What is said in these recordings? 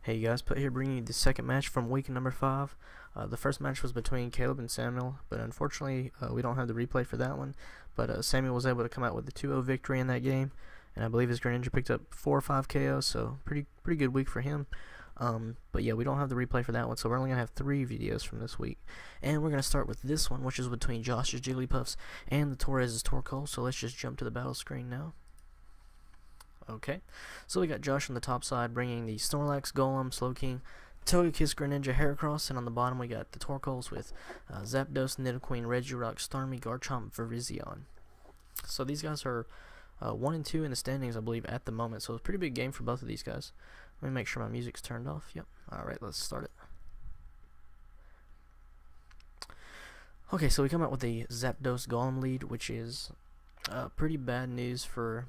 Hey guys, Put here bringing you the second match from week number 5. The first match was between Caleb and Samuel, but unfortunately we don't have the replay for that one. But Samuel was able to come out with a 2-0 victory in that game, and I believe his Greninja picked up 4 or 5 KOs, so pretty good week for him. But yeah, we don't have the replay for that one, so we're only going to have 3 videos from this week. And we're going to start with this one, which is between Josh's Jigglypuffs and the Torres' Torkoals, so let's just jump to the battle screen now. Okay, so we got Josh on the top side bringing the Snorlax, Golem, Slowking, Togekiss, Greninja, Heracross, and on the bottom we got the Torkoals with Zapdos, Nidoqueen, Regirock, Starmie, Garchomp, Virizion. So these guys are 1 and 2 in the standings, I believe, at the moment. So it's a pretty big game for both of these guys. Let me make sure my music's turned off. Yep. Alright, let's start it. Okay, so we come out with the Zapdos Golem lead, which is pretty bad news for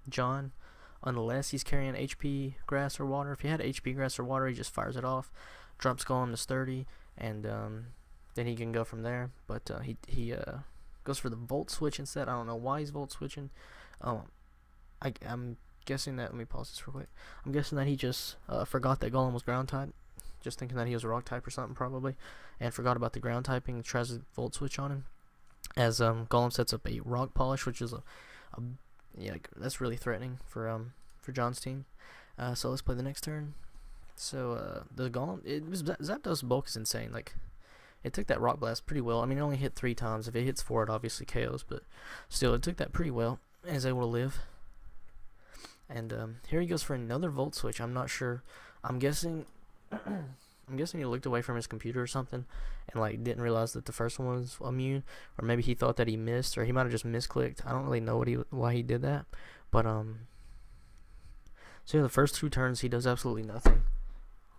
John, unless he's carrying HP grass or water. If he had HP grass or water, he just fires it off, drops Golem to sturdy, and then he can go from there. But he goes for the Volt switch instead. I don't know why he's Volt switching. I'm guessing that, let me pause this real quick. I'm guessing that he just forgot that Golem was ground type, just thinking that he was a rock type or something probably, and forgot about the ground typing and tries to Volt switch on him. As Golem sets up a rock polish, which is yeah, that's really threatening for John's team. So let's play the next turn. So the Golem, Zapdos bulk is insane. Like, it took that Rock Blast pretty well. I mean, it only hit 3 times. If it hits 4, it obviously KOs, but still, it took that pretty well and is able to live. And here he goes for another Volt Switch. I'm not sure. I'm guessing he looked away from his computer or something and like didn't realize that the first one was immune, or maybe he thought that he missed, or he might have just misclicked. I don't really know why he did that, but so yeah, the first 2 turns he does absolutely nothing.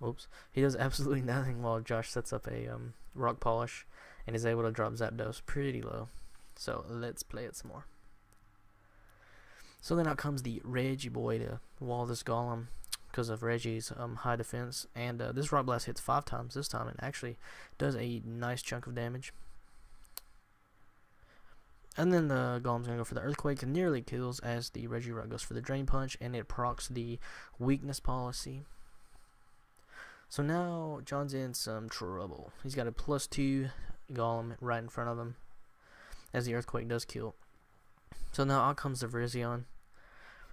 Oops, he does absolutely nothing while Josh sets up a rock polish and is able to drop Zapdos pretty low. So let's play it some more. So then out comes the Reggie boy to wall this Golem, because of Reggie's high defense, and this Rock Blast hits 5 times this time and actually does a nice chunk of damage. And then the Golem's going to go for the Earthquake and nearly kills, as the Regirock goes for the Drain Punch, and it procs the weakness policy. So now John's in some trouble. He's got a +2 Golem right in front of him, as the Earthquake does kill. So now out comes the Virizion,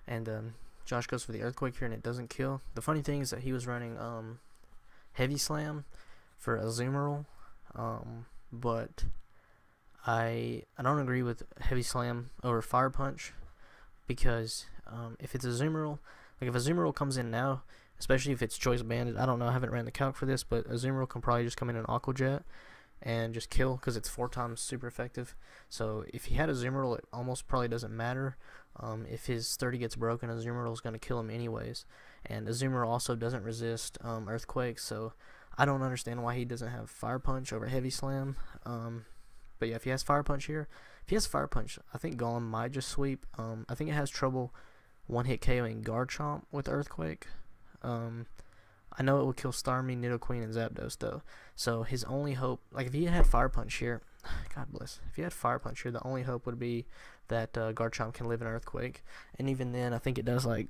and Josh goes for the Earthquake here and it doesn't kill. The funny thing is that he was running Heavy Slam for Azumarill, but I don't agree with Heavy Slam over Fire Punch, because if it's Azumarill, like if Azumarill comes in now, especially if it's Choice Banded, I don't know, I haven't ran the calc for this, but Azumarill can probably just come in an Aqua Jet and just kill, because it's 4 times super effective. So if he had Azumarill, it almost probably doesn't matter. If his sturdy gets broken, Azumarill is going to kill him anyways, and Azumarill also doesn't resist Earthquake, so I don't understand why he doesn't have Fire Punch over Heavy Slam. But yeah, if he has Fire Punch here, I think Golem might just sweep. I think it has trouble one-hit KOing Garchomp with Earthquake. I know it would kill Starmie, Nidoqueen, and Zapdos though. So his only hope, like if he had Fire Punch here, God bless, if he had Fire Punch here, the only hope would be that Garchomp can live in Earthquake. And even then, I think it does like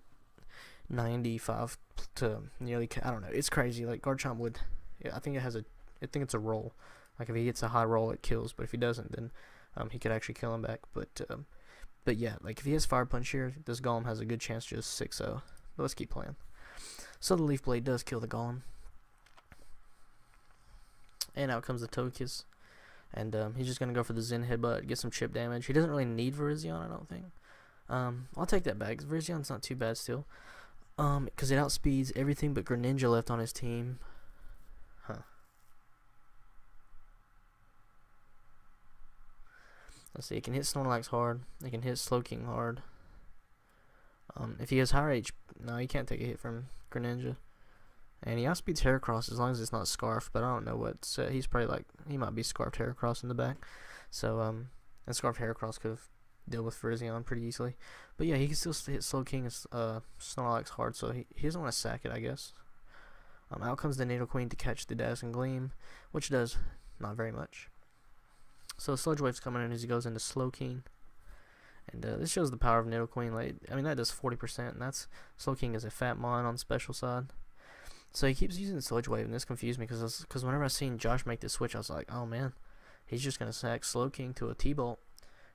95 to nearly, I don't know, it's crazy. Like Garchomp would, yeah, I think it's a roll. Like if he gets a high roll, it kills. But if he doesn't, then he could actually kill him back. But yeah, like if he has Fire Punch here, this Golem has a good chance to just 6-0. But let's keep playing. So the Leaf Blade does kill the Golem. And out comes the Togekiss. And he's just going to go for the Zen Headbutt, get some chip damage. He doesn't really need Virizion, I don't think. I'll take that back. Virizion's not too bad still. Because it outspeeds everything but Greninja left on his team. Let's see, it can hit Snorlax hard. It can hit Slowking hard. If he has higher HP, no, he can't take a hit from Greninja. And he outspeeds Heracross as long as it's not Scarf, but I don't know what set. He's probably like, he might be Scarfed Heracross in the back. So, and Scarfed Heracross could have dealt with Virizion pretty easily. But yeah, he can still hit Slowking and Snorlax hard, so he doesn't want to sack it, I guess. Out comes the Nidoqueen to catch the Dazzling Gleam, which does not very much. So Sludge Wave's coming in as he goes into Slowking. And this shows the power of Nidoqueen. Like, I mean, that does 40%, and that's Slowking is a fat mon on the special side. So he keeps using the Sludge Wave, and this confused me because whenever I seen Josh make this switch, I was like, oh man, he's just gonna sack Slowking to a T-Bolt.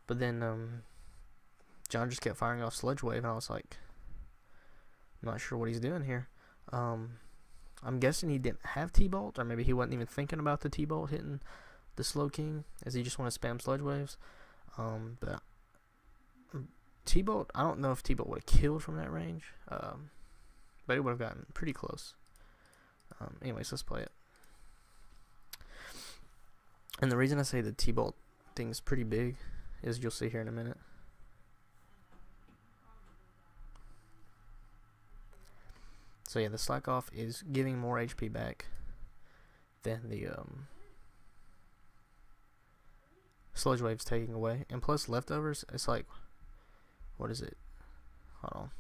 But then John just kept firing off Sludge Wave, and I was like, I'm not sure what he's doing here. I'm guessing he didn't have T-Bolt, or maybe he wasn't even thinking about the T-Bolt hitting the Slowking, as he just wanted to spam Sludge Waves. But T-Bolt, I don't know if T-Bolt would have killed from that range, but it would have gotten pretty close. Anyways, let's play it. And the reason I say the T-Bolt thing's pretty big is you'll see here in a minute. So yeah, the Slack Off is giving more HP back than the Sludge Wave's taking away. And plus leftovers, it's like, what is it? Hold on.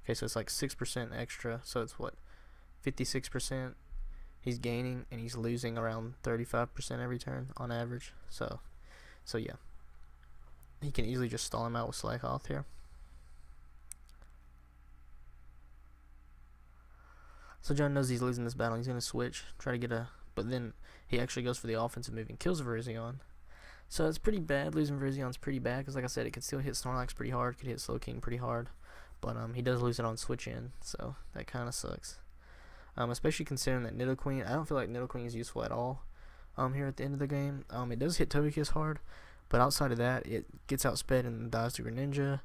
Okay, so it's like 6% extra, so it's what, 56% he's gaining, and he's losing around 35% every turn on average. So yeah, he can easily just stall him out with Slack Off here. So John knows he's losing this battle. He's gonna switch, try to get a, but then he actually goes for the offensive move and kills Virizion. So it's pretty bad. Losing Virizion's pretty bad because, like I said, it could still hit Snorlax pretty hard, could hit Slowking pretty hard. But he does lose it on switch in, so that kind of sucks. Especially considering that Nidoqueen, I don't feel like Nidoqueen is useful at all here at the end of the game. It does hit Togekiss hard, but outside of that, it gets outsped and dies to Greninja.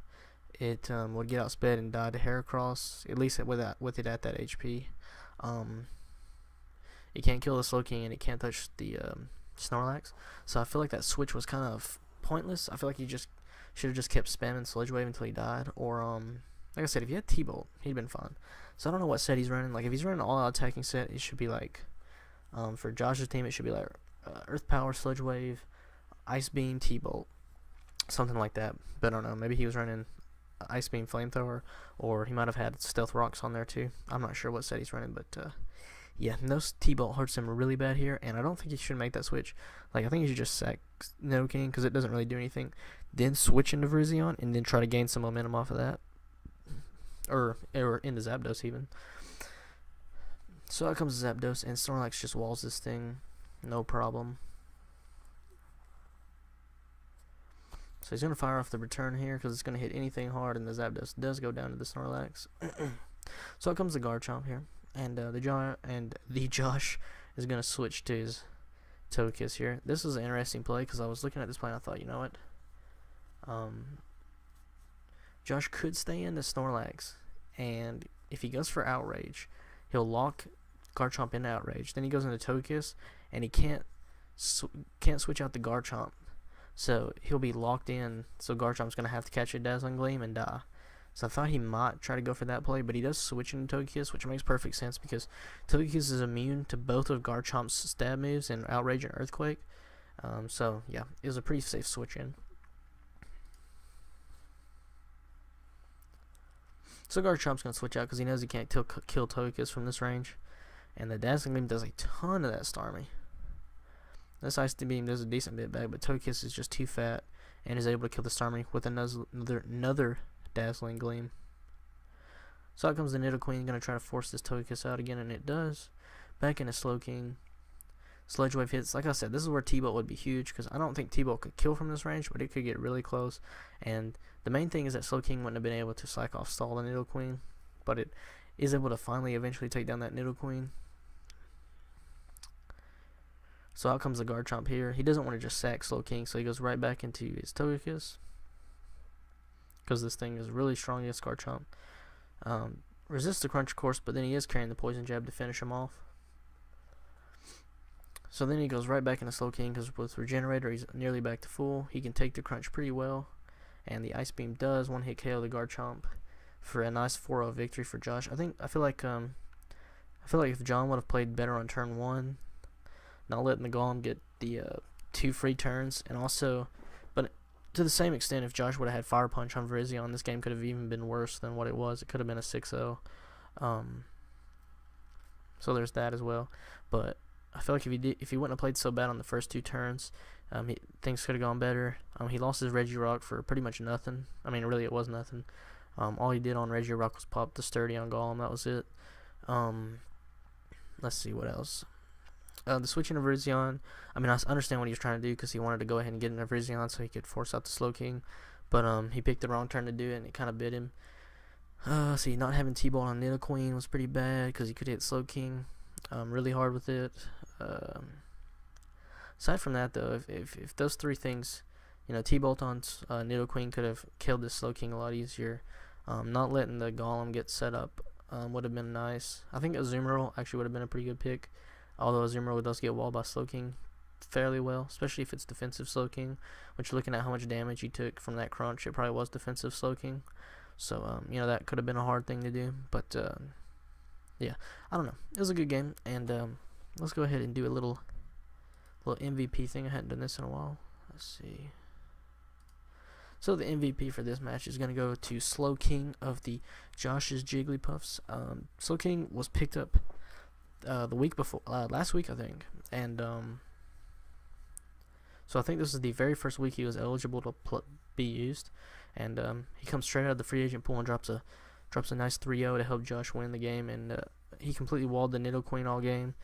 It would get outsped and die to Heracross, at least with it at that HP. It can't kill the Slowking, and it can't touch the Snorlax. So I feel like that switch was kind of pointless. I feel like he just should have just kept spamming Sludge Wave until he died, or like I said, if he had T-Bolt, he'd been fine. So I don't know what set he's running. Like, if he's running an all-out attacking set, it should be like, for Josh's team, it should be like Earth Power, Sludge Wave, Ice Beam, T-Bolt, something like that. But I don't know. Maybe he was running Ice Beam, Flamethrower, or he might have had Stealth Rocks on there too. I'm not sure what set he's running, but yeah, no T-Bolt hurts him really bad here, and I don't think he should make that switch. Like, I think he should just sack Nidoking because it doesn't really do anything. Then switch into Virizion, and then try to gain some momentum off of that. Or into Zapdos even. So out comes Zapdos, and Snorlax just walls this thing, no problem. So he's going to fire off the return here because it's going to hit anything hard, and the Zapdos does go down to the Snorlax. So out comes the Garchomp here, and the Josh is going to switch to his Togekiss here. This is an interesting play because I was looking at this play and I thought, you know what? Josh could stay into Snorlax, and if he goes for Outrage, he'll lock Garchomp into Outrage. Then he goes into Togekiss, and he can't switch out the Garchomp, so he'll be locked in. So Garchomp's gonna have to catch a Dazzling Gleam and die. So I thought he might try to go for that play, but he does switch into Togekiss, which makes perfect sense because Togekiss is immune to both of Garchomp's stab moves and Outrage and Earthquake. So yeah, it was a pretty safe switch in. So Garchomp's going to switch out because he knows he can't kill Togekiss from this range. And the Dazzling Beam does a ton of that Starmie. This Ice Beam does a decent bit back, but Togekiss is just too fat and is able to kill the Starmie with another Dazzling Gleam. So out comes the Nidoqueen, going to try to force this Togekiss out again, and it does. Back into Slowking. Sludge Wave hits. Like I said, this is where T-Bolt would be huge because I don't think T-Bolt could kill from this range, but it could get really close. And the main thing is that Slowking wouldn't have been able to Slack Off stall the Nidoqueen, but it is able to finally eventually take down that Nidoqueen. So out comes the Garchomp here. He doesn't want to just sack Slowking, so he goes right back into his Togekiss because this thing is really strong against Garchomp. Resists the crunch, of course, but then he is carrying the Poison Jab to finish him off. So then he goes right back into Slowking because with Regenerator he's nearly back to full. He can take the crunch pretty well, and the Ice Beam does one hit KO the Garchomp for a nice 4-0 victory for Josh. I feel like if John would have played better on turn 1, not letting the Golem get the 2 free turns, and also, but to the same extent, if Josh would have had Fire Punch on Virizion, this game could have even been worse than what it was. It could have been a 6-0. So there's that as well. But I feel like if he wouldn't have played so bad on the first 2 turns, things could have gone better. He lost his Regirock for pretty much nothing. I mean, really, it was nothing. All he did on Regirock was pop the Sturdy on Golem. That was it. Let's see what else. The switching of Virizion. I mean, I understand what he was trying to do because he wanted to go ahead and get in a Virizion so he could force out the Slowking. But he picked the wrong turn to do it, and it kind of bit him. See, not having T-Ball on Nidoqueen was pretty bad because he could hit Slowking really hard with it. Aside from that, though, if those 3 things, T-Bolt on Nidoqueen could have killed this Slowking a lot easier. Not letting the Golem get set up would have been nice. I think Azumarill actually would have been a pretty good pick, although Azumarill does get walled by Slowking fairly well, especially if it's defensive Slowking, which looking at how much damage he took from that crunch, it probably was defensive Slowking. So, that could have been a hard thing to do, but, yeah, I don't know. It was a good game, and let's go ahead and do a little MVP thing. I hadn't done this in a while. Let's see. So the MVP for this match is going to go to Slowking of the Josh's Jigglypuffs. Slowking was picked up the week before, last week I think, and so I think this is the very first week he was eligible to be used, and he comes straight out of the free agent pool and drops a nice 3-0 to help Josh win the game, and he completely walled the Nidoqueen all game.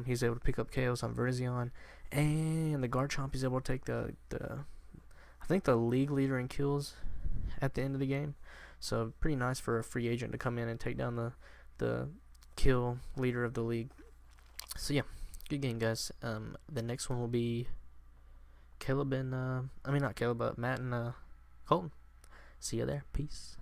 He's able to pick up KOs on Virizion, and the Garchomp he's able to take I think the league leader in kills at the end of the game. So pretty nice for a free agent to come in and take down the kill leader of the league. So yeah, good game, guys. The next one will be Caleb and not Caleb, but Matt and Colton. See you there. Peace.